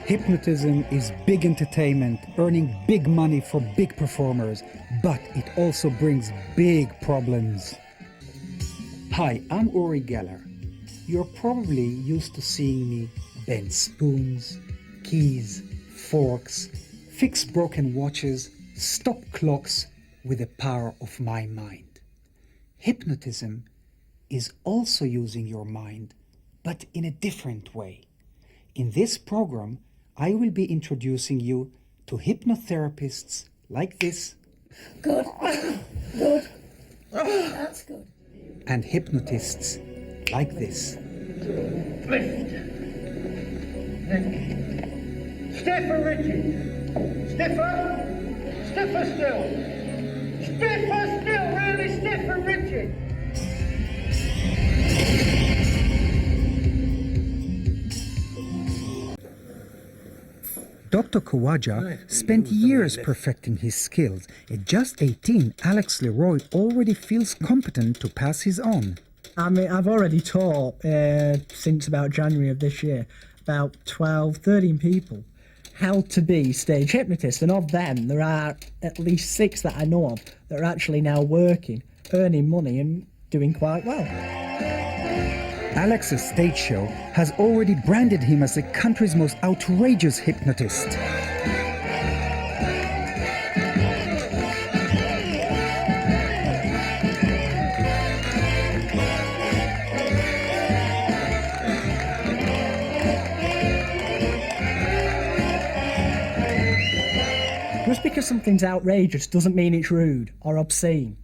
Hypnotism is big entertainment, earning big money for big performers, but it also brings big problems. Hi, I'm Uri Geller. You're probably used to seeing me bend spoons, keys, forks, fix broken watches, stop clocks with the power of my mind. Hypnotism is also using your mind, but in a different way. In this program, I will be introducing you to hypnotherapists like this. Good. Good. That's good. And hypnotists like this. Lift. Stiffer, Richard. Stiffer. Stiffer still. Stiffer still. Really stiffer, Richard. Dr. Kawaja spent years perfecting his skills. At just 18, Alex Leroy already feels competent to pass his own. I mean, I've already taught since about January of this year, about 12, 13 people how to be stage hypnotists. And of them, there are at least 6 that I know of that are actually now working, earning money and doing quite well. Alex's stage show has already branded him as the country's most outrageous hypnotist. Just because something's outrageous doesn't mean it's rude or obscene.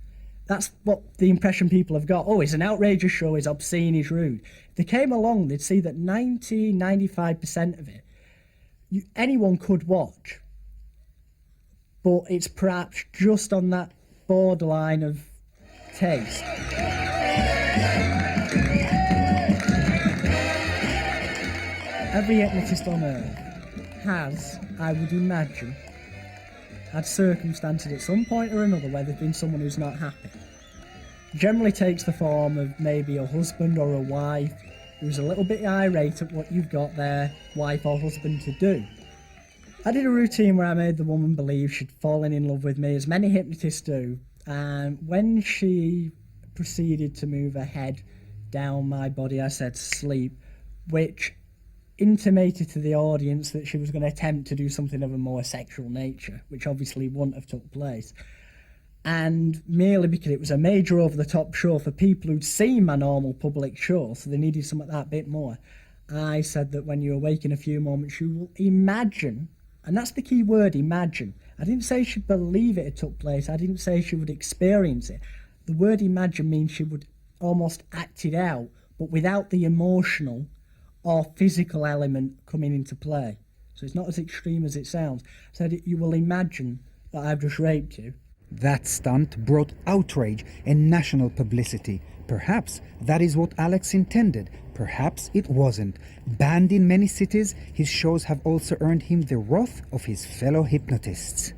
That's what the impression people have got. Oh, it's an outrageous show, it's obscene, it's rude. If they came along, they'd see that 95% of it, anyone could watch. But it's perhaps just on that borderline of taste. Every hypnotist on earth has, I would imagine, had circumstances at some point or another where there's been someone who's not happy. Generally takes the form of maybe a husband or a wife who's a little bit irate at what you've got their wife or husband to do. I did a routine where I made the woman believe she'd fallen in love with me, as many hypnotists do, and when she proceeded to move her head down my body, I said sleep, which intimated to the audience that she was going to attempt to do something of a more sexual nature, which obviously wouldn't have took place. And merely because it was a major over-the-top show for people who'd seen my normal public show, so they needed something that bit more, I said that when you awake in a few moments, you will imagine, and that's the key word, imagine. I didn't say she'd believe it had took place, I didn't say she would experience it. The word imagine means she would almost act it out, but without the emotional or physical element coming into play. So it's not as extreme as it sounds. I said, you will imagine that I've just raped you. That stunt brought outrage and national publicity. Perhaps that is what Alex intended. Perhaps it wasn't. Banned in many cities, his shows have also earned him the wrath of his fellow hypnotists.